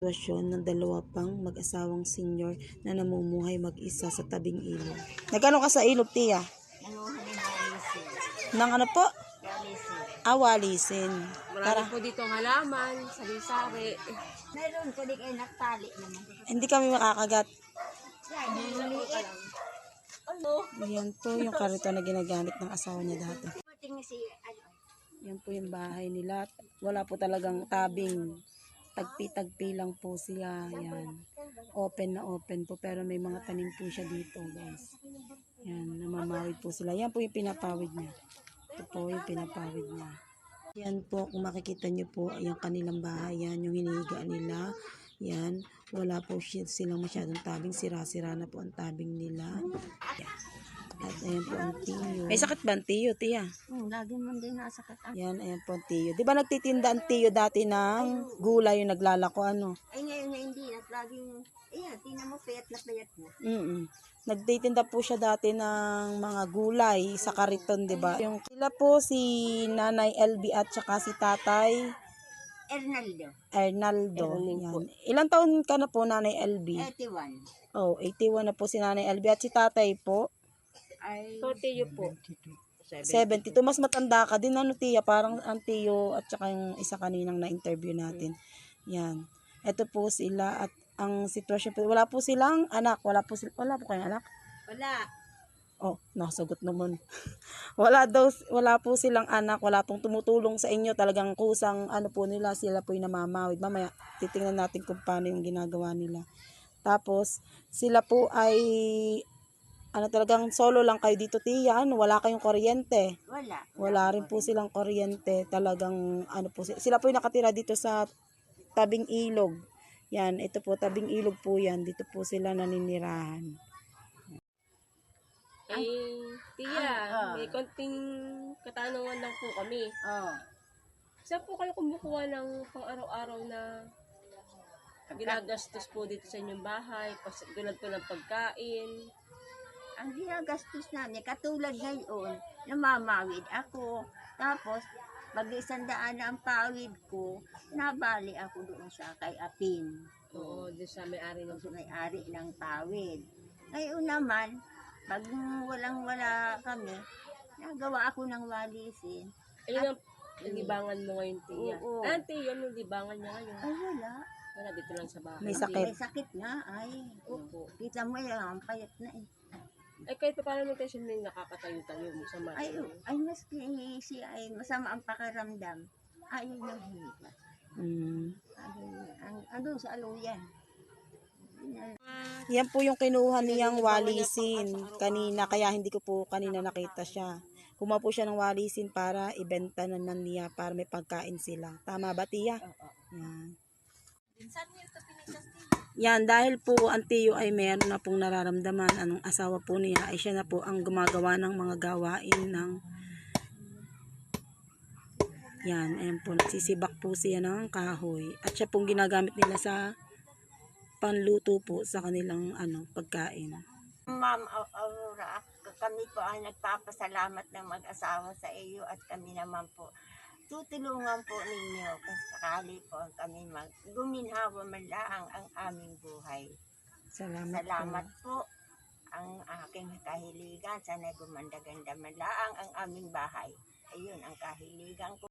Sitwasyon ng dalawa pang mag-asawang senior na namumuhay mag-isa sa tabing ilog. Nagano ka sa ilog, Tia? Nang ano po? Walisin. Marami po dito ang halaman, sari-sari. Meron po di kayo nagtali naman. Hindi kami makakagat. Yan, maliit. Ano? Yan po yung karito na ginagamit ng asawa niya dati. Tingnan si, ano, Yan po yung bahay nila. Wala po talagang tabing. Tagpi-tagpi lang po siya. Yan. Open na open po. Pero may mga tanim po siya dito, guys. Yan. Namamawid po sila. Yan po yung pinapawid niya. Ito po yung pinapawid niya. Yan po. Kung makikita niyo po, yung kanilang bahay. Yan. Yung hinihiga nila. Yan. Wala po silang masyadong tabing. Sira-sira na po ang tabing nila. Yan. At ayan po ang tiyo. May sakit ba ang tiyo, Tia? lagi mo din nasakit. Yan, ayan po ang tiyo. Di ba nagtitinda ang tiyo dati ng gulay yung naglalako, ano? Ay, ngayon na hindi. Laging, ayan, tingnan mo, payat na payat na. Nagtitinda po siya dati ng mga gulay sa kariton, di ba? Yung sila po si Nanay LB at saka si Tatay Ernaldo. Yan. Ilang taon ka na po, Nanay LB? 81. Oh, 81 na po si Nanay LB at si Tatay po. Ay, So, tiyo po. 72. Mas matanda ka din, ano, Tia? Parang ang tiyo at saka yung isa kaninang na-interview natin. Yan. Ito po sila at ang sitwasyon po, wala po silang anak. Wala po kayong anak? wala. Oh, nasagot naman. Wala po silang anak, wala pong tumutulong sa inyo. Talagang kusang ano po nila, sila po yung namamawid. Mamaya, titingnan natin kung paano yung ginagawa nila. Tapos, sila po ay talagang solo lang kayo dito, Tia. Wala kayong kuryente. Wala rin po silang kuryente. Talagang sila po yung nakatira dito sa tabing ilog. Yan, ito po, tabing ilog po yan. Dito po sila naninirahan. Tiya, may konting katanungan lang po kami. Saan po kayo kumukuha ng pang-araw-araw na ginagastos po dito sa inyong bahay? Tulad po ng pagkain. Ang ginagastos namin, katulad ngayon, namamawid ako. Tapos, pag 100 na ang pawid ko, nabali ako doon sa kay Apin. Oo, doon sa may-ari ng Sa may-ari ng pawid. Ngayon naman, pag walang-wala kami, nagawa ako ng walisin. Ayun ang libangan mo ngayon, Tiya. Oo. Tiya, yung libangan niya ngayon. Ay, wala. Wala, dito lang sa bahay. May sakit. May sakit nga, ay. Opo. Kita mo yan, ang payat na eh. Kahit pa paano naman siya may nakakatayo-tayo mo sa mata. Ay, maski siya ay masama ang pakaramdam. Ayaw nang higa. Ano sa aluyan. Yan po yung kinuha niyang walisin kanina, kaya hindi ko po kanina nakita siya. Kumuha po siya ng walisin para ibenta naman niya para may pagkain sila. Tama ba, Tia? Yan. Yan, dahil po ang tiyo ay meron na pong nararamdaman anong asawa po niya, ay siya na po ang gumagawa ng mga gawain ng yan, ayan po, nagsisibak po siya ng kahoy. At siya pong ginagamit nila sa panluto po sa kanilang pagkain. Ma'am Aurora, kami po ay nagpapasalamat ng mag-asawa sa iyo at kami naman po tutulungan po ninyo kasi sakali po kami guminhawa man lang ang aming buhay. Salamat po. Ang aking kahiligan, sana gumanda-ganda man lang ang aming bahay. Ayun ang kahiligan ko.